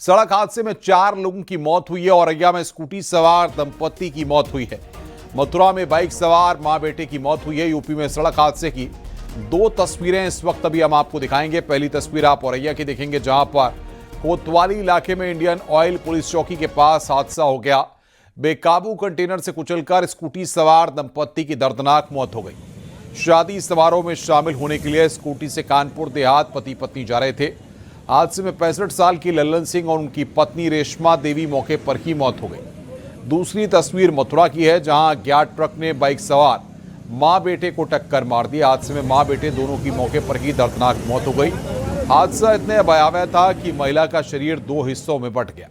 सड़क हादसे में 4 लोगों की मौत हुई है। औरैया में स्कूटी सवार दंपत्ति की मौत हुई है। मथुरा में बाइक सवार मां बेटे की मौत हुई है। यूपी में सड़क हादसे की 2 तस्वीरें इस वक्त अभी हम आपको दिखाएंगे। पहली तस्वीर आप औरैया की देखेंगे, जहां पर कोतवाली इलाके में इंडियन ऑयल पुलिस चौकी के पास हादसा हो गया। बेकाबू कंटेनर से कुचलकर स्कूटी सवार दंपत्ति की दर्दनाक मौत हो गई। शादी समारोह में शामिल होने के लिए स्कूटी से कानपुर देहात पति पत्नी जा रहे थे। हादसे में 65 साल की लल्लन सिंह और उनकी पत्नी रेशमा देवी मौके पर ही मौत हो गई। दूसरी तस्वीर मथुरा की है, जहां अज्ञात ट्रक ने बाइक सवार मां बेटे को टक्कर मार दी। हादसे में मां बेटे दोनों की मौके पर ही दर्दनाक मौत हो गई। हादसा इतने भयावह था कि महिला का शरीर 2 हिस्सों में बंट गया।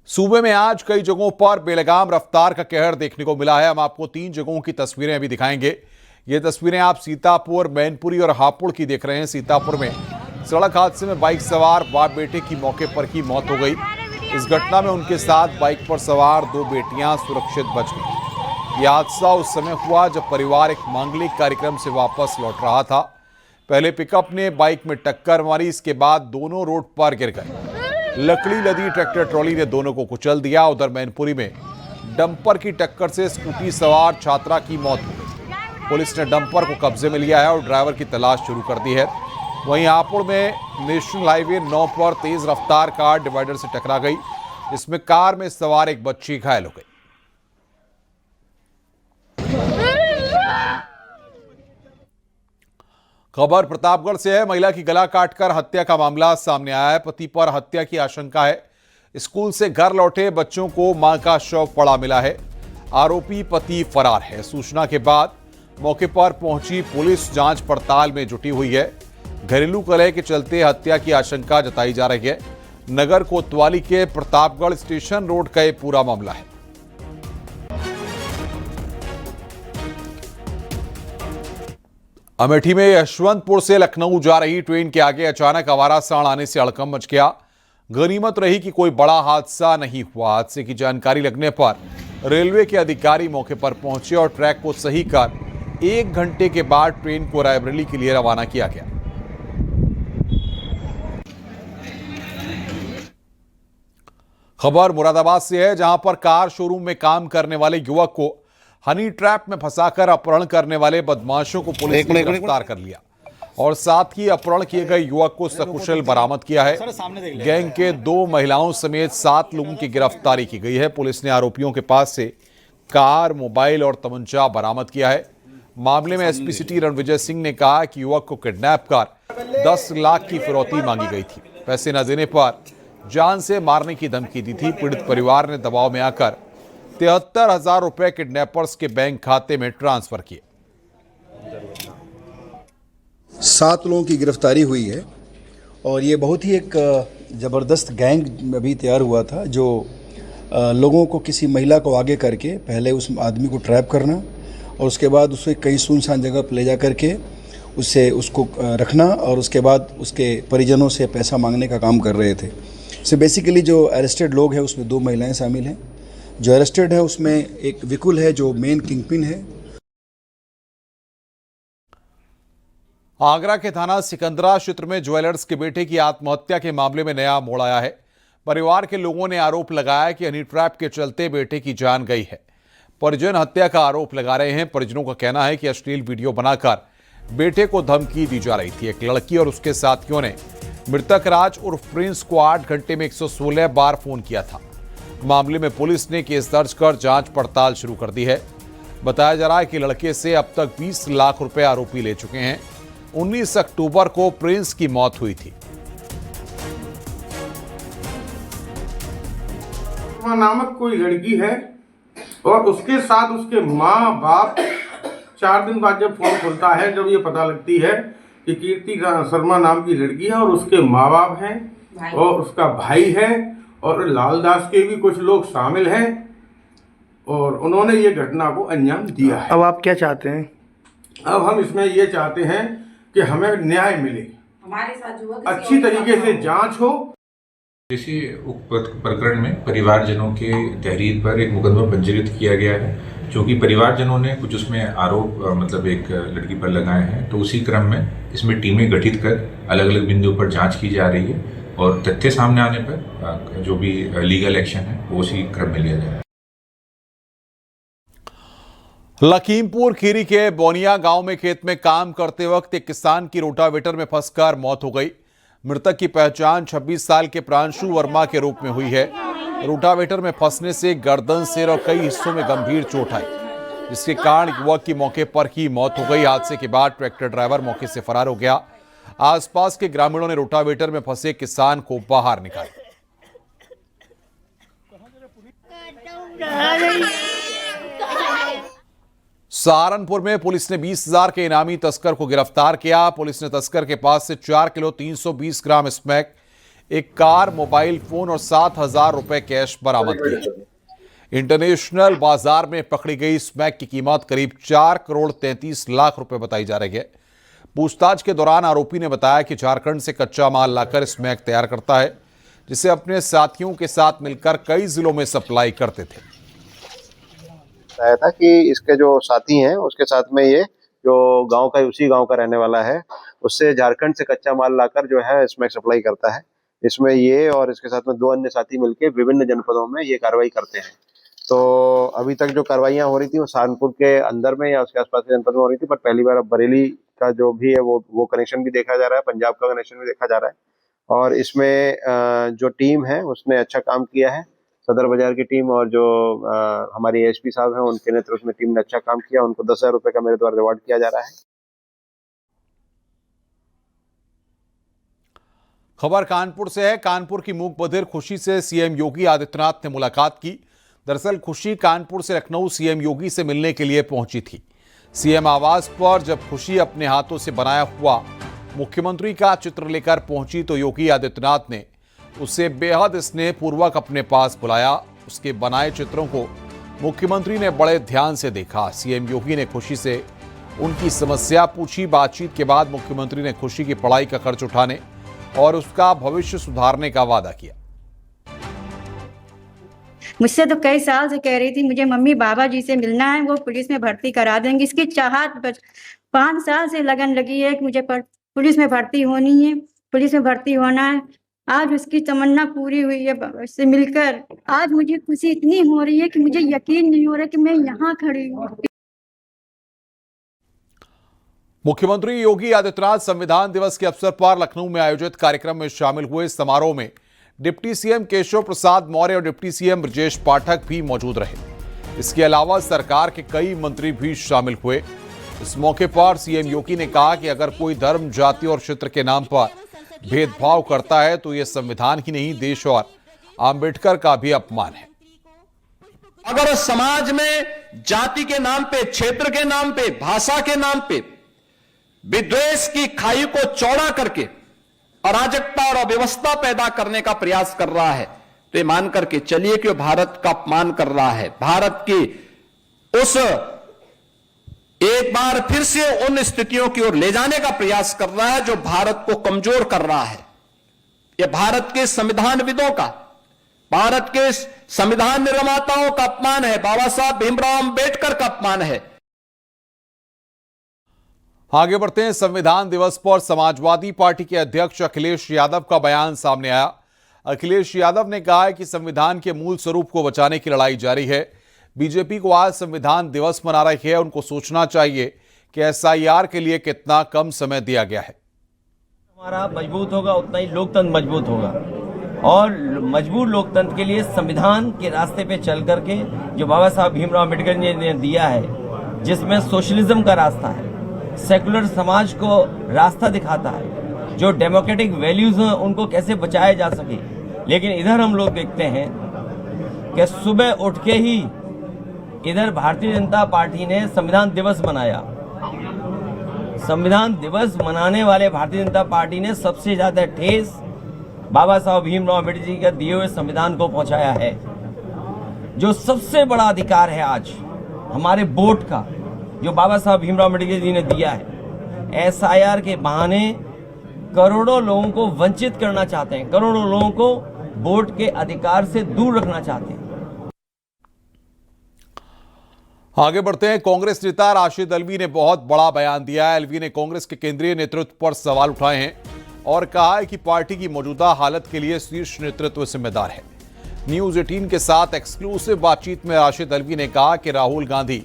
सूबे में आज कई जगहों पर बेलगाम रफ्तार का कहर देखने को मिला है। हम आपको 3 जगहों की तस्वीरें अभी दिखाएंगे। ये तस्वीरें आप सीतापुर, मैनपुरी और हापुड़ की देख रहे हैं। सीतापुर में सड़क हादसे में बाइक सवार बाप बेटे की मौके पर ही मौत हो गई। इस घटना में उनके साथ बाइक पर सवार 2 बेटियां सुरक्षित बच गई। यह हादसा उस समय हुआ जब परिवार एक मांगलिक कार्यक्रम से वापस लौट रहा था। पहले पिकअप ने बाइक में टक्कर मारी, इसके बाद दोनों रोड पर गिर गए। लकड़ी लदी ट्रैक्टर ट्रॉली ने दोनों को कुचल दिया। उधर मैनपुरी में डंपर की टक्कर से स्कूटी सवार छात्रा की मौत हो गई। पुलिस ने डंपर को कब्जे में लिया है और ड्राइवर की तलाश शुरू कर दी है। वहीं हापुड़ में नेशनल हाईवे 9 पर तेज रफ्तार कार डिवाइडर से टकरा गई, जिसमें कार में सवार एक बच्ची घायल हो गई। खबर प्रतापगढ़ से है। महिला की गला काटकर हत्या का मामला सामने आया है। पति पर हत्या की आशंका है। स्कूल से घर लौटे बच्चों को मां का शव पड़ा मिला है। आरोपी पति फरार है। सूचना के बाद मौके पर पहुंची पुलिस जांच पड़ताल में जुटी हुई है। घरेलू कलह के चलते हत्या की आशंका जताई जा रही है। नगर कोतवाली के प्रतापगढ़ स्टेशन रोड का यह पूरा मामला है। अमेठी में यशवंतपुर से लखनऊ जा रही ट्रेन के आगे अचानक आवारा सांड आने से हड़कंप मच गया। गनीमत रही कि कोई बड़ा हादसा नहीं हुआ। हादसे की जानकारी लगने पर रेलवे के अधिकारी मौके पर पहुंचे और ट्रैक को सही कर 1 घंटे के बाद ट्रेन को रायबरेली के लिए रवाना किया गया। खबर मुरादाबाद से है, जहां पर कार शोरूम में काम करने वाले युवक को हनी ट्रैप में फंसाकर अपहरण करने वाले बदमाशों को पुलिस ने गिरफ्तार कर लिया और साथ ही अपहरण किए गए युवक को सकुशल बरामद किया है। गैंग के 2 महिलाओं समेत 7 लोगों की गिरफ्तारी की गई है। पुलिस ने आरोपियों के पास से कार, मोबाइल और तमंचा बरामद किया है। मामले में एसपी सिटी रणविजय सिंह ने कहा कि युवक को किडनैप कर 10 लाख की फिरौती मांगी गई थी। पैसे न देने पर जान से मारने की धमकी दी थी। पीड़ित परिवार ने दबाव में आकर 73,000 रुपए किडनैपर्स के बैंक खाते में ट्रांसफर किए। 7 लोगों की गिरफ्तारी हुई है और ये बहुत ही एक ज़बरदस्त गैंग अभी तैयार हुआ था, जो लोगों को, किसी महिला को आगे करके पहले उस आदमी को ट्रैप करना और उसके बाद उसे कई सुनसान जगह पर ले जा करके उसको रखना और उसके बाद उसके परिजनों से पैसा मांगने का काम कर रहे थे। सो बेसिकली जो अरेस्टेड लोग हैं उसमें 2 महिलाएं शामिल हैं। जो अरेस्टेड है उसमें एक विकुल है जो मेन किंगपिन है। आगरा के थाना सिकंदरा क्षेत्र में ज्वेलर्स के बेटे की आत्महत्या के मामले में नया मोड़ आया है। परिवार के लोगों ने आरोप लगाया कि हनी ट्रैप के चलते बेटे की जान गई है। परिजन हत्या का आरोप लगा रहे हैं। परिजनों का कहना है कि अश्लील वीडियो बनाकर बेटे को धमकी दी जा रही थी। एक लड़की और उसके साथियों ने मृतक राज उर्फ प्रिंस को 8 घंटे में 116 बार फोन किया था। मामले में पुलिस ने केस दर्ज कर जांच पड़ताल शुरू कर दी है। बताया जा रहा है कि लड़के से अब तक 20 लाख रुपए आरोपी ले चुके हैं। 19 अक्टूबर को प्रिंस की मौत हुई थी। नामक कोई लड़की है और उसके साथ उसके माँ बाप 4 दिन बाद जब फोन खुलता है, जब ये पता लगती है कि कीर्ति शर्मा नाम की लड़की है और उसके माँ बाप हैं और उसका भाई है और लाल दास के भी कुछ लोग शामिल हैं और उन्होंने ये घटना को अंजाम दिया है। अब आप क्या चाहते हैं? अब हम इसमें ये चाहते हैं कि हमें न्याय मिले, हमारे साथ जो अच्छी तरीके से जांच हो। इसी प्रकरण में परिवारजनों के तहरीर पर एक मुकदमा पंजीकृत किया गया है जो कि परिवारजनों ने कुछ उसमें आरोप मतलब एक लड़की पर लगाए हैं, तो उसी क्रम में इसमें टीमें गठित कर अलग अलग बिंदुओं पर जांच की जा रही है और तथ्य सामने आने पर जो भी लीगल एक्शन है वो उसी क्रम में लिया जाएगा। लखीमपुर खीरी के बोनिया गांव में खेत में काम करते वक्त एक किसान की रोटावेटर में फंसकर मौत हो गई। मृतक की पहचान 26 साल के प्रांशु वर्मा के रूप में हुई है। रोटावेटर में फंसने से गर्दन, सिर और कई हिस्सों में गंभीर चोट आई, जिसके कारण युवक की मौके पर ही मौत हो गई। हादसे के बाद ट्रैक्टर ड्राइवर मौके से फरार हो गया। आसपास के ग्रामीणों ने रोटावेटर में फंसे किसान को बाहर निकाला। सहारनपुर में पुलिस ने 20,000 के इनामी तस्कर को गिरफ्तार किया। पुलिस ने तस्कर के पास से 4 किलो 320 ग्राम स्मैक, एक कार, मोबाइल फोन और 7,000 रुपए कैश बरामद किए। इंटरनेशनल बाजार में पकड़ी गई स्मैक की कीमत करीब 4 करोड़ 33 लाख रुपए बताई जा रही है। पूछताछ के दौरान आरोपी ने बताया कि झारखंड से कच्चा माल लाकर स्मैक तैयार करता है, जिसे अपने साथियों के साथ मिलकर कई जिलों में सप्लाई करते थे। बताया था कि इसके जो साथी हैं उसके साथ में ये जो गांव का उसी गांव का रहने वाला है, उससे झारखंड से कच्चा माल लाकर जो है इसमें सप्लाई करता है। इसमें ये और इसके साथ में 2 अन्य साथी मिलकर विभिन्न जनपदों में ये कार्रवाई करते हैं। तो अभी तक जो कार्रवाइयां हो रही थी वो सहारनपुर के अंदर में या उसके आसपास के जनपद में हो रही थी, पर पहली बार अब बरेली का जो भी है वो कनेक्शन भी देखा जा रहा है, पंजाब का कनेक्शन भी देखा जा रहा है। और इसमें जो टीम है उसने अच्छा काम किया है। सदर बाजार की टीम और जो हमारी एसपी साहब हैं उनके नेतृत्व में टीम ने अच्छा काम किया। उनको 10,000 रुपए का मेरे द्वारा रिवॉर्ड किया जा रहा है। खबर कानपुर से है। कानपुर की मूक बधिर खुशी से सीएम योगी आदित्यनाथ ने मुलाकात की। दरअसल खुशी कानपुर से लखनऊ सीएम योगी से मिलने के लिए पहुंची थी। सीएम आवास पर जब खुशी अपने हाथों से बनाया हुआ मुख्यमंत्री का चित्र लेकर पहुंची तो योगी आदित्यनाथ ने उसे बेहद स्नेहपूर्वक अपने पास बुलाया। उसके बनाए चित्रों को मुख्यमंत्री ने बड़े ध्यान से देखा। सीएम योगी ने खुशी से उनकी समस्या पूछी। बातचीत के बाद मुख्यमंत्री ने खुशी की पढ़ाई का खर्च उठाने और उसका भविष्य सुधारने का वादा किया। मुझसे तो कई साल से कह रही थी मुझे मम्मी बाबा जी से मिलना है, वो पुलिस में भर्ती करा देंगे। इसकी चाहत 5 साल से लगन लगी है कि मुझे पुलिस में भर्ती होनी है, पुलिस में भर्ती होना है। आज उसकी तमन्ना पूरी हुई है उससे मिलकर। आज मुझे खुशी इतनी हो रही है कि मुझे यकीन नहीं हो रहा कि मैं यहाँ खड़ी हूँ। मुख्यमंत्री योगी आदित्यनाथ संविधान दिवस के अवसर पर लखनऊ में आयोजित कार्यक्रम में शामिल हुए। समारोह में डिप्टी सीएम केशव प्रसाद मौर्य और डिप्टी सीएम ब्रजेश पाठक भी मौजूद रहे। इसके अलावा सरकार के कई मंत्री भी शामिल हुए। इस मौके पर सीएम योगी ने कहा कि अगर कोई धर्म, जाति और क्षेत्र के नाम पर भेदभाव करता है तो यह संविधान ही नहीं, देश और आंबेडकर का भी अपमान है। अगर समाज में जाति के नाम पे, क्षेत्र के नाम पे, भाषा के नाम पे विद्वेष की खाई को चौड़ा करके अराजकता और अव्यवस्था पैदा करने का प्रयास कर रहा है तो ये मान करके चलिए कि वो भारत का अपमान कर रहा है। भारत की उस एक बार फिर से उन स्थितियों की ओर ले जाने का प्रयास कर रहा है जो भारत को कमजोर कर रहा है। यह भारत के संविधानविदों का, भारत के संविधान निर्माताओं का अपमान है, बाबा साहब भीमराव अंबेडकर का अपमान है। आगे बढ़ते हैं। संविधान दिवस पर समाजवादी पार्टी के अध्यक्ष अखिलेश यादव का बयान सामने आया। अखिलेश यादव ने कहा है कि संविधान के मूल स्वरूप को बचाने की लड़ाई जारी है। बीजेपी को आज संविधान दिवस मना रही है, उनको सोचना चाहिए कि एसआईआर के लिए कितना कम समय दिया गया है। हमारा मजबूत होगा उतना ही लोकतंत्र मजबूत होगा, और मजबूत लोकतंत्र के लिए संविधान के रास्ते पे चल करके जो बाबा साहब भीमराव अम्बेडकर ने दिया है, जिसमें सोशलिज्म का रास्ता है, सेकुलर समाज को रास्ता दिखाता है, जो डेमोक्रेटिक वैल्यूज हैं उनको कैसे बचाया जा सके। लेकिन इधर हम लोग देखते हैं कि सुबह उठ के ही इधर भारतीय जनता पार्टी ने संविधान दिवस मनाया। संविधान दिवस मनाने वाले भारतीय जनता पार्टी ने सबसे ज्यादा ठेस बाबा साहब भीमराव अम्बेडकर जी का दिए हुए संविधान को पहुंचाया है, जो सबसे बड़ा अधिकार है आज हमारे वोट का, जो बाबा साहब भीमराव अम्बेडकर जी ने दिया है। एसआईआर के बहाने करोड़ों लोगों को वंचित करना चाहते हैं, करोड़ों लोगों को वोट के अधिकार से दूर रखना चाहते हैं। आगे बढ़ते हैं। कांग्रेस नेता राशिद अल्वी ने बहुत बड़ा बयान दिया है। अल्वी ने कांग्रेस के केंद्रीय नेतृत्व पर सवाल उठाए हैं और कहा है कि पार्टी की मौजूदा हालत के लिए शीर्ष नेतृत्व जिम्मेदार है। न्यूज 18 के साथ एक्सक्लूसिव बातचीत में राशिद अल्वी ने कहा कि राहुल गांधी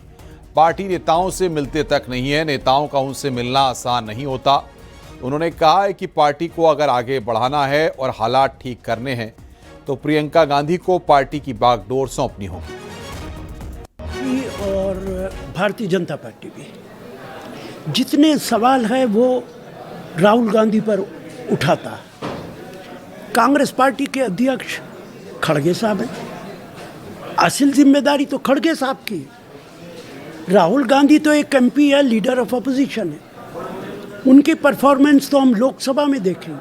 पार्टी नेताओं से मिलते तक नहीं है, नेताओं का उनसे मिलना आसान नहीं होता। उन्होंने कहा है कि पार्टी को अगर आगे बढ़ाना है और हालात ठीक करने हैं तो प्रियंका गांधी को पार्टी की बागडोर सौंपनी होगी। और भारतीय जनता पार्टी भी जितने सवाल है वो राहुल गांधी पर उठाता है। कांग्रेस पार्टी के अध्यक्ष खड़गे साहब हैं, असल जिम्मेदारी तो खड़गे साहब की है। राहुल गांधी तो एक एमपी है, लीडर ऑफ अपोजिशन है, उनकी परफॉर्मेंस तो हम लोकसभा में देखेंगे,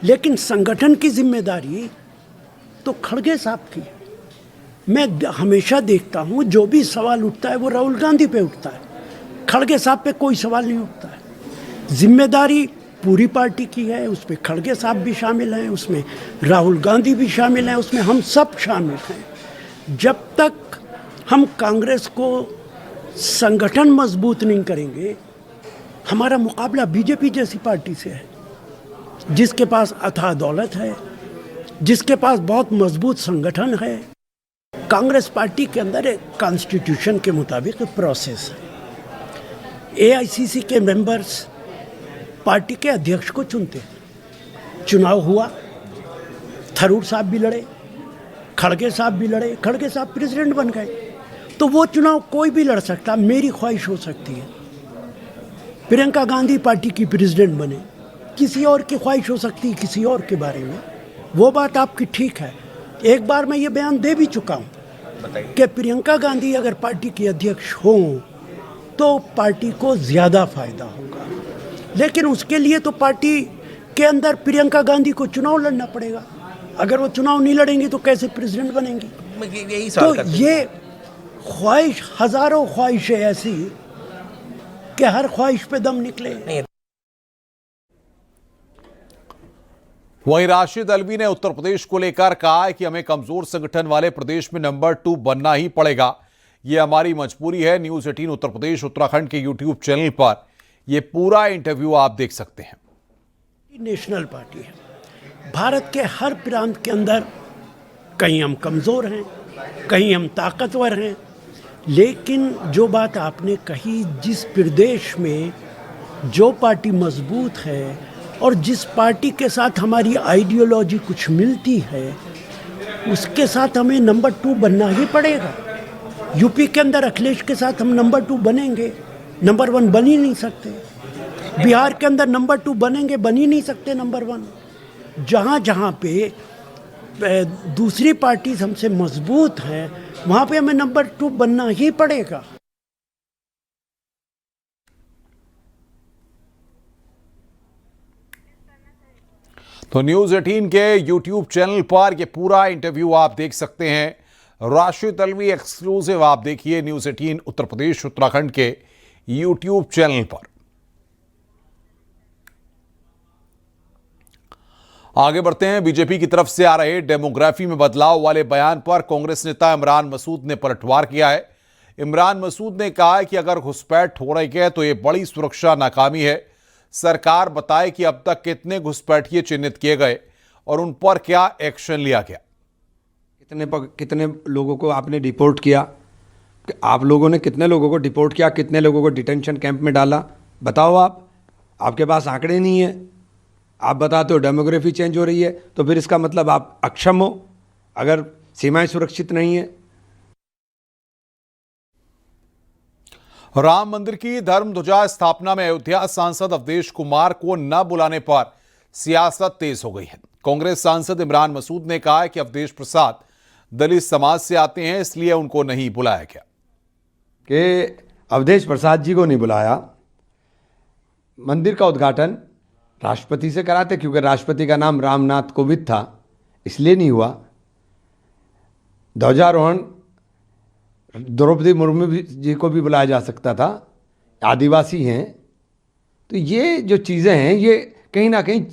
लेकिन संगठन की जिम्मेदारी तो खड़गे साहब की है। मैं हमेशा देखता हूँ जो भी सवाल उठता है वो राहुल गांधी पे उठता है, खड़गे साहब पे कोई सवाल नहीं उठता है। जिम्मेदारी पूरी पार्टी की है, उसमें खड़गे साहब भी शामिल हैं, उसमें राहुल गांधी भी शामिल हैं, उसमें हम सब शामिल हैं। जब तक हम कांग्रेस को संगठन मजबूत नहीं करेंगे, हमारा मुकाबला बीजेपी जैसी पार्टी से है जिसके पास अथाह दौलत है, जिसके पास बहुत मजबूत संगठन है। कांग्रेस पार्टी के अंदर एक कॉन्स्टिट्यूशन के मुताबिक प्रोसेस है। एआईसीसी के मेंबर्स पार्टी के अध्यक्ष को चुनते हैं। चुनाव हुआ, थरूर साहब भी लड़े, खड़गे साहब भी लड़े, खड़गे साहब प्रेसिडेंट बन गए। तो वो चुनाव कोई भी लड़ सकता, मेरी ख्वाहिश हो सकती है प्रियंका गांधी पार्टी की प्रेसिडेंट बने, किसी और की ख्वाहिश हो सकती है किसी और के बारे में। वो बात आपकी ठीक है। एक बार मैं ये बयान दे भी चुका हूँ कि प्रियंका गांधी अगर पार्टी की अध्यक्ष हों तो पार्टी को ज़्यादा फायदा होगा, लेकिन उसके लिए तो पार्टी के अंदर प्रियंका गांधी को चुनाव लड़ना पड़ेगा। अगर वो चुनाव नहीं लड़ेंगी तो कैसे प्रेसिडेंट बनेंगी? तो ये ख्वाहिश, हजारों ख्वाहिशें ऐसी कि हर ख्वाहिश पे दम निकले। वहीं राशिद अल्वी ने उत्तर प्रदेश को लेकर कहा है कि हमें कमजोर संगठन वाले प्रदेश में नंबर 2 बनना ही पड़ेगा, ये हमारी मजबूरी है। न्यूज 18 उत्तर प्रदेश उत्तराखंड के यूट्यूब चैनल पर यह पूरा इंटरव्यू आप देख सकते हैं। नेशनल पार्टी है, भारत के हर प्रांत के अंदर कहीं हम कमजोर हैं, कहीं हम ताकतवर हैं, लेकिन जो बात आपने कही, जिस प्रदेश में जो पार्टी मजबूत है और जिस पार्टी के साथ हमारी आइडियोलॉजी कुछ मिलती है, उसके साथ हमें नंबर 2 बनना ही पड़ेगा। यूपी के अंदर अखिलेश के साथ हम नंबर 2 बनेंगे, नंबर 1 बन ही नहीं सकते। बिहार के अंदर नंबर 2 बनेंगे, बन ही नहीं सकते नंबर 1। जहाँ जहाँ पे दूसरी पार्टी हमसे मजबूत हैं, वहाँ पे हमें नंबर 2 बनना ही पड़ेगा। तो न्यूज 18 के यूट्यूब चैनल पर यह पूरा इंटरव्यू आप देख सकते हैं। राशिद अल्वी एक्सक्लूसिव आप देखिए न्यूज 18 उत्तर प्रदेश उत्तराखंड के यूट्यूब चैनल पर। आगे बढ़ते हैं। बीजेपी की तरफ से आ रहे डेमोग्राफी में बदलाव वाले बयान पर कांग्रेस नेता इमरान मसूद ने पलटवार किया है। इमरान मसूद ने कहा है कि अगर घुसपैठ हो रही है तो यह बड़ी सुरक्षा नाकामी है। सरकार बताए कि अब तक कितने घुसपैठिए चिन्हित किए गए और उन पर क्या एक्शन लिया गया। कितने लोगों को आपने डिपोर्ट किया, आप लोगों ने कितने लोगों को डिपोर्ट किया, कितने लोगों को डिटेंशन कैंप में डाला, बताओ। आपके पास आंकड़े नहीं है। आप बताते हो डेमोग्राफी चेंज हो रही है, तो फिर इसका मतलब आप अक्षम हो अगर सीमाएं सुरक्षित नहीं है। राम मंदिर की धर्म ध्वजा स्थापना में अयोध्या सांसद अवधेश कुमार को न बुलाने पर सियासत तेज हो गई है। कांग्रेस सांसद इमरान मसूद ने कहा है कि अवधेश प्रसाद दलित समाज से आते हैं, इसलिए उनको नहीं बुलाया गया। कि अवधेश प्रसाद जी को नहीं बुलाया। मंदिर का उद्घाटन राष्ट्रपति से कराते, क्योंकि राष्ट्रपति का नाम रामनाथ कोविंद था, इसलिए नहीं हुआ। ध्वजारोहण द्रौपदी मुर्मू जी को भी बुलाया जा सकता था, आदिवासी हैं। तो ये जो चीज़ें हैं ये कहीं ना कहीं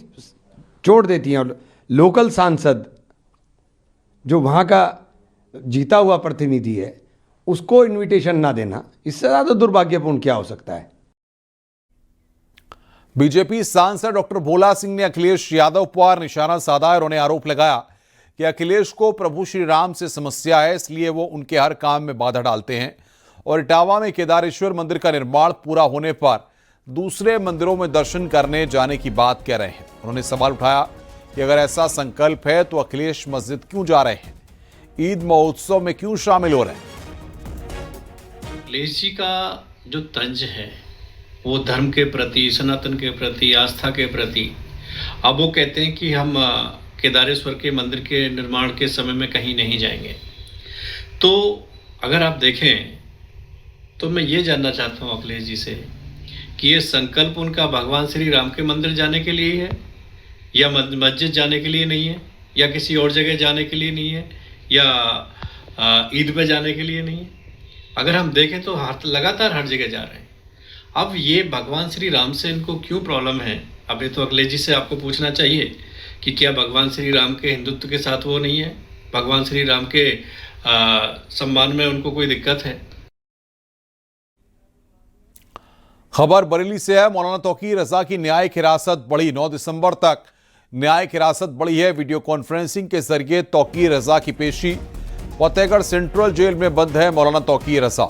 छोड़ देती हैं। लोकल सांसद जो वहाँ का जीता हुआ प्रतिनिधि है, उसको इनविटेशन ना देना, इससे ज़्यादा दुर्भाग्यपूर्ण क्या हो सकता है। बीजेपी सांसद डॉक्टर भोला सिंह ने अखिलेश यादव पर निशाना साधा। उन्होंने आरोप लगाया कि अखिलेश को प्रभु श्री राम से समस्या है, इसलिए वो उनके हर काम में बाधा डालते हैं और इटावा में केदारेश्वर मंदिर का निर्माण पूरा होने पर दूसरे मंदिरों में दर्शन करने जाने की बात कह रहे हैं। उन्होंने सवाल उठाया कि अगर ऐसा संकल्प है तो अखिलेश मस्जिद क्यों जा रहे हैं, ईद महोत्सव में क्यों शामिल हो रहे हैं। अखिलेश जी का जो तंज है वो धर्म के प्रति, सनातन के प्रति, आस्था के प्रति, अब वो कहते हैं कि हम केदारेश्वर के मंदिर के निर्माण के समय में कहीं नहीं जाएंगे। तो अगर आप देखें तो मैं ये जानना चाहता हूँ अखिलेश जी से कि ये संकल्प उनका भगवान श्री राम के मंदिर जाने के लिए है या मस्जिद जाने के लिए नहीं है या किसी और जगह जाने के लिए नहीं है या ईद पे जाने के लिए नहीं है। अगर हम देखें तो लगातार हर जगह जा रहे हैं। अब ये भगवान श्री राम से इनको क्यों प्रॉब्लम है? अब ये तो अखिलेश जी से आपको पूछना चाहिए कि क्या भगवान श्री राम के हिंदुत्व के साथ वो नहीं है, भगवान श्री राम के सम्मान में उनको कोई दिक्कत है? खबर बरेली से है। मौलाना तौकीर रजा की न्यायिक हिरासत बढ़ी। 9 दिसंबर तक न्यायिक हिरासत बढ़ी है। वीडियो कॉन्फ्रेंसिंग के जरिए तौकीर रजा की पेशी। फतेहगढ़ सेंट्रल जेल में बंद है मौलाना तौकीर रजा।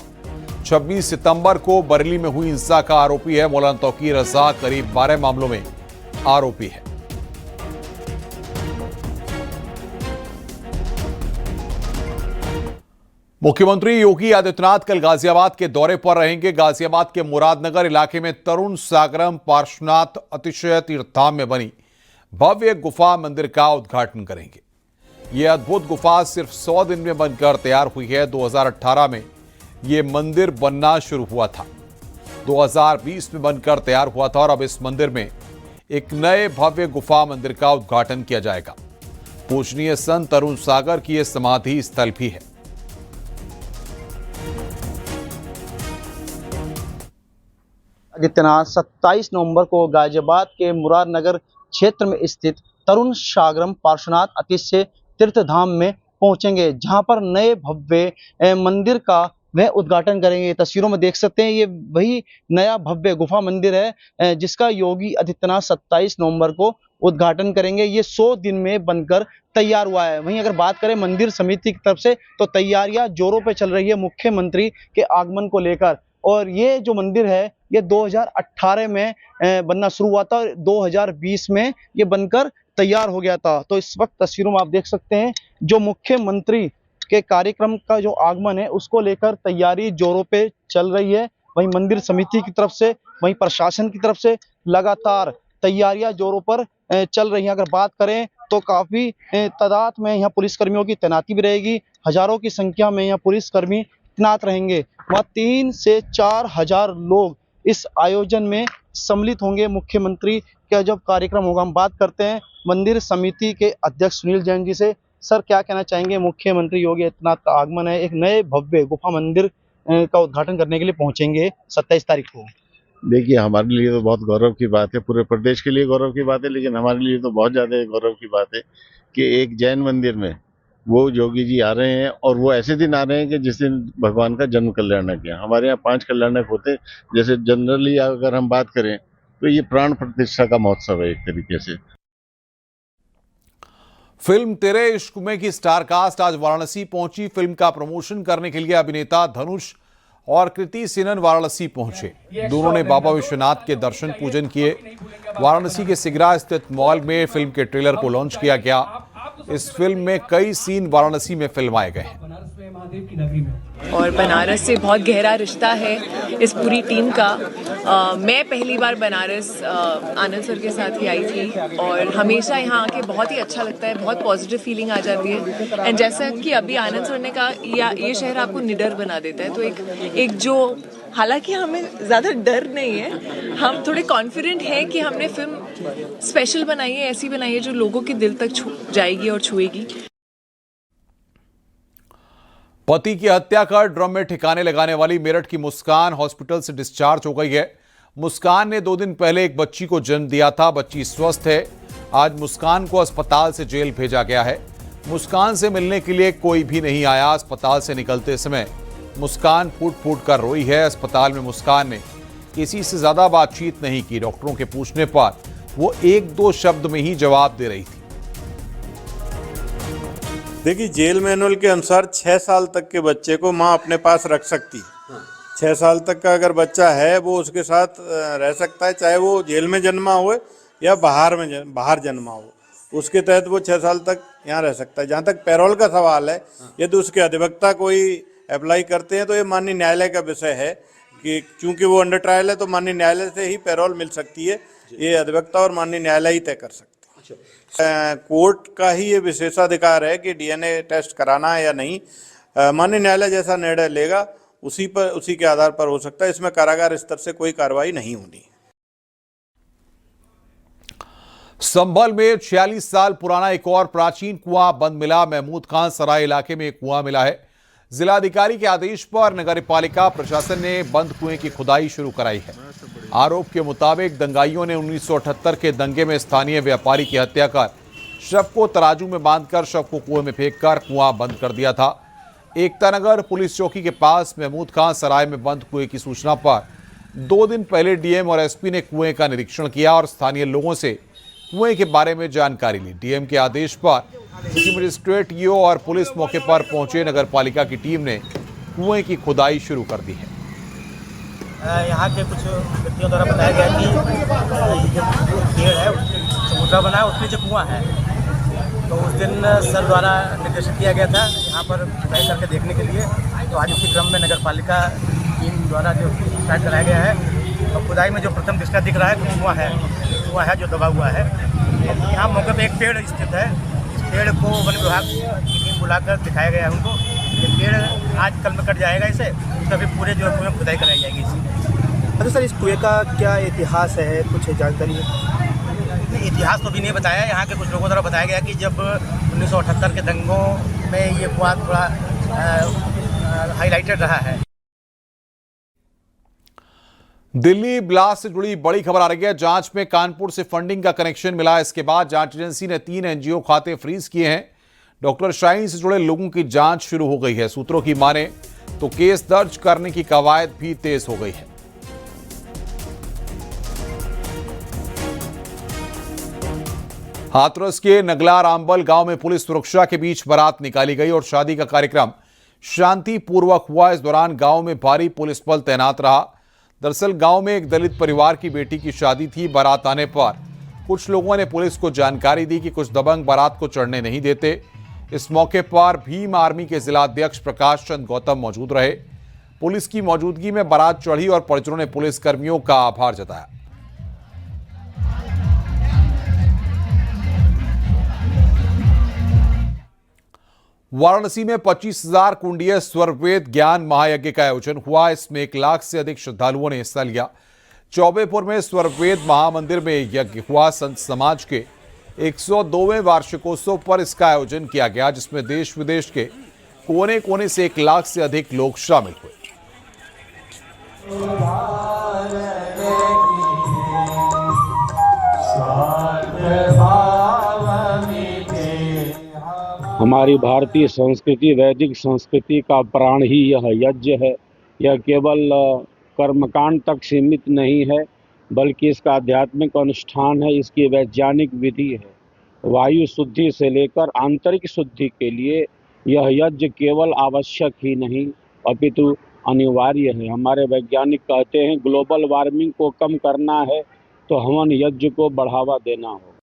26 सितंबर को बरेली में हुई हिंसा का आरोपी है मौलाना तौकीर रजा। करीब 12 मामलों में आरोपी है। मुख्यमंत्री योगी आदित्यनाथ कल गाजियाबाद के दौरे पर रहेंगे। गाजियाबाद के मुरादनगर इलाके में तरुण सागरम पार्श्वनाथ अतिशय तीर्थधाम में बनी भव्य गुफा मंदिर का उद्घाटन करेंगे। यह अद्भुत गुफा सिर्फ 100 दिन में बनकर तैयार हुई है। 2018 में यह मंदिर बनना शुरू हुआ था, 2020 में बनकर तैयार हुआ था और अब इस मंदिर में एक नए भव्य गुफा मंदिर का उद्घाटन किया जाएगा। पूजनीय संत तरुण सागर की यह समाधि स्थल भी है। आदित्यनाथ 27 नवंबर को गाजियाबाद के मुरादनगर क्षेत्र में स्थित तरुण सागरम पार्श्वनाथ अतिशय तीर्थधाम में पहुंचेंगे, जहां पर नए भव्य मंदिर का वह उद्घाटन करेंगे। तस्वीरों में देख सकते हैं ये वही नया भव्य गुफा मंदिर है जिसका योगी आदित्यनाथ 27 नवंबर को उद्घाटन करेंगे। ये 100 दिन में बनकर तैयार हुआ है। वहीं अगर बात करें मंदिर समिति की तरफ से तो तैयारियां जोरों पे चल रही है मुख्यमंत्री के आगमन को लेकर। और ये जो मंदिर है ये 2018 में बनना शुरू हुआ था और 2020 में ये बनकर तैयार हो गया था। तो इस वक्त तस्वीरों में आप देख सकते हैं जो मुख्यमंत्री के कार्यक्रम का जो आगमन है उसको लेकर तैयारी जोरों पे चल रही है। वहीं मंदिर समिति की तरफ से, वहीं प्रशासन की तरफ से लगातार तैयारियां जोरों पर चल रही हैं। अगर बात करें तो काफी तादाद में यहाँ पुलिसकर्मियों की तैनाती भी रहेगी। हजारों की संख्या में यहाँ पुलिसकर्मी तैनात रहेंगे। वहाँ 3 से 4 हजार लोग इस आयोजन में सम्मिलित होंगे। मुख्यमंत्री का जब कार्यक्रम होगा, हम बात करते हैं मंदिर समिति के अध्यक्ष सुनील जैन जी से। सर, क्या कहना चाहेंगे? मुख्यमंत्री योगी आदित्यनाथ का आगमन है, एक नए भव्य गुफा मंदिर का उद्घाटन करने के लिए पहुंचेंगे 27 तारीख को। देखिए, हमारे लिए तो बहुत गौरव की बात है, पूरे प्रदेश के लिए गौरव की बात है, लेकिन हमारे लिए तो बहुत ज़्यादा गौरव की बात है कि एक जैन मंदिर में वो योगी जी आ रहे हैं और वो ऐसे दिन आ रहे हैं कि जिस दिन भगवान का जन्म कल्याणक है। हमारे यहाँ 5 कल्याणक होते, जैसे जनरली अगर हम बात करें तो ये प्राण प्रतिष्ठा का महोत्सव है एक तरीके से। फिल्म तेरे इश्क में की स्टार कास्ट आज वाराणसी पहुंची। फिल्म का प्रमोशन करने के लिए अभिनेता धनुष और कृति सेनन वाराणसी पहुंचे। दोनों ने बाबा विश्वनाथ के दर्शन पूजन किए। वाराणसी के सिगरा स्थित मॉल में फिल्म के ट्रेलर को लॉन्च किया गया। इस फिल्म में कई सीन वाराणसी में फिल्माए गए हैं और बनारस से बहुत गहरा रिश्ता है इस पूरी टीम का। मैं पहली बार बनारस आनंद सर के साथ ही आई थी और हमेशा यहाँ आके बहुत ही अच्छा लगता है, बहुत पॉजिटिव फीलिंग आ जाती है। एंड जैसा कि अभी आनंद सर ने कहा, ये शहर आपको निडर बना देता है। तो एक जो, हालांकि हमें ज़्यादा डर नहीं है, हम थोड़े कॉन्फिडेंट हैं कि हमने फिल्म स्पेशल बनाई है, ऐसी बनाई है जो लोगों के दिल तक छू जाएगी और छुएगी। पति की हत्या कर ड्रम में ठिकाने लगाने वाली मेरठ की मुस्कान हॉस्पिटल से डिस्चार्ज हो गई है। मुस्कान ने 2 दिन पहले एक बच्ची को जन्म दिया था। बच्ची स्वस्थ है। आज मुस्कान को अस्पताल से जेल भेजा गया है। मुस्कान से मिलने के लिए कोई भी नहीं आया। अस्पताल से निकलते समय मुस्कान फूट फूट कर रोई है। अस्पताल में मुस्कान ने किसी से ज्यादा बातचीत नहीं की। डॉक्टरों के पूछने पर वो एक दो शब्द में ही जवाब दे रही थी। देखिए, जेल मैनुअल के अनुसार 6 साल तक के बच्चे को माँ अपने पास रख सकती है। 6 साल तक का अगर बच्चा है वो उसके साथ रह सकता है, चाहे वो जेल में जन्मा हो या बाहर जन्मा हो। उसके तहत वो 6 साल तक यहाँ रह सकता है। जहाँ तक पैरोल का सवाल है, यदि उसके अधिवक्ता कोई अप्लाई करते हैं तो ये माननीय न्यायालय का विषय है कि चूंकि वो अंडर ट्रायल है तो माननीय न्यायालय से ही पैरोल मिल सकती है। ये अधिवक्ता और माननीय न्यायालय ही तय कर सकते हैं। कोर्ट का ही ये विशेषाधिकार है कि डीएनए टेस्ट कराना है या नहीं। माननीय न्यायालय जैसा निर्णय लेगा उसी के आधार पर हो सकता है। इसमें कारागार स्तर से कोई कार्रवाई नहीं होनी। संभल में 46 साल पुराना एक और प्राचीन कुआं बंद मिला। महमूद खान सराय इलाके में एक कुआं मिला है। जिलाधिकारी के आदेश पर नगरपालिका प्रशासन ने बंद कुएं की खुदाई शुरू कराई है। आरोप के मुताबिक दंगाइयों ने 1978 के दंगे में स्थानीय व्यापारी की हत्या कर शव को तराजू में बांधकर शव को कुएं में फेंककर कुआं बंद कर दिया था। एकता नगर पुलिस चौकी के पास महमूद खान सराय में बंद कुएं की सूचना पर 2 दिन पहले डीएम और एसपी ने कुएं का निरीक्षण किया और स्थानीय लोगों से कुएं के बारे में जानकारी ली। डीएम के आदेश पर सिटी मजिस्ट्रेट ईओ और पुलिस मौके पर पहुंचे। नगरपालिका की टीम ने कुएं की खुदाई शुरू कर दी है। यहाँ के कुछ व्यक्तियों द्वारा बताया गया कि ये जो पेड़ है चबूतरा बना है उसमें जो कुआं है, तो उस दिन सर द्वारा निर्देशित किया गया था यहाँ पर खुदाई करके देखने के लिए। तो आज उसी क्रम में नगरपालिका टीम द्वारा जो स्टार्ट कराया गया है, तो खुदाई में जो प्रथम दृष्टया दिख रहा है तो कुआं है जो दबा हुआ है। यहाँ मौके पर एक पेड़ स्थित है। इस पेड़ को वन विभाग की टीम बुलाकर दिखाया गया है उनको। ये पेड़ आज कल में कट जाएगा, इसे तभी पूरे जो है कुएं खुदाई कराई जाएगी इसी। अच्छा सर, इस कुएं का क्या इतिहास है, कुछ जानकारी है? इतिहास तो भी नहीं बताया। यहाँ के कुछ लोगों द्वारा बताया गया कि जब 1978 के दंगों में ये कुआं थोड़ा हाईलाइटेड रहा है। दिल्ली ब्लास्ट से जुड़ी बड़ी खबर आ रही है। जांच में कानपुर से फंडिंग का कनेक्शन मिला। इसके बाद जांच एजेंसी ने 3 एनजीओ खाते फ्रीज किए हैं। डॉक्टर शाहीन से जुड़े लोगों की जांच शुरू हो गई है। सूत्रों की माने तो केस दर्ज करने की कवायद भी तेज हो गई है। हाथरस के नगला रामबल गांव में पुलिस सुरक्षा के बीच बारात निकाली गई और शादी का कार्यक्रम शांतिपूर्वक हुआ। इस दौरान गांव में भारी पुलिस बल तैनात रहा। दरअसल गांव में एक दलित परिवार की बेटी की शादी थी। बारात आने पर कुछ लोगों ने पुलिस को जानकारी दी कि कुछ दबंग बारात को चढ़ने नहीं देते। इस मौके पर भीम आर्मी के जिला अध्यक्ष प्रकाश चंद गौतम मौजूद रहे। पुलिस की मौजूदगी में बारात चढ़ी और परिजनों ने पुलिस कर्मियों का आभार जताया। वाराणसी में 25,000 कुंडीय स्वरवेद ज्ञान महायज्ञ का आयोजन हुआ। इसमें 1 लाख से अधिक श्रद्धालुओं ने हिस्सा लिया। चौबेपुर में स्वरवेद महामंदिर में यज्ञ हुआ। संत समाज के 102वें वार्षिकोत्सव पर इसका आयोजन किया गया, जिसमें देश विदेश के कोने कोने से 1 लाख से अधिक लोग शामिल हुए। हमारी भारतीय संस्कृति, वैदिक संस्कृति का प्राण ही यह यज्ञ है। यह केवल कर्मकांड तक सीमित नहीं है, बल्कि इसका आध्यात्मिक अनुष्ठान है। इसकी वैज्ञानिक विधि है। वायु शुद्धि से लेकर आंतरिक शुद्धि के लिए यह यज्ञ केवल आवश्यक ही नहीं अपितु अनिवार्य है। हमारे वैज्ञानिक कहते हैं ग्लोबल वार्मिंग को कम करना है तो हवन यज्ञ को बढ़ावा देना होगा।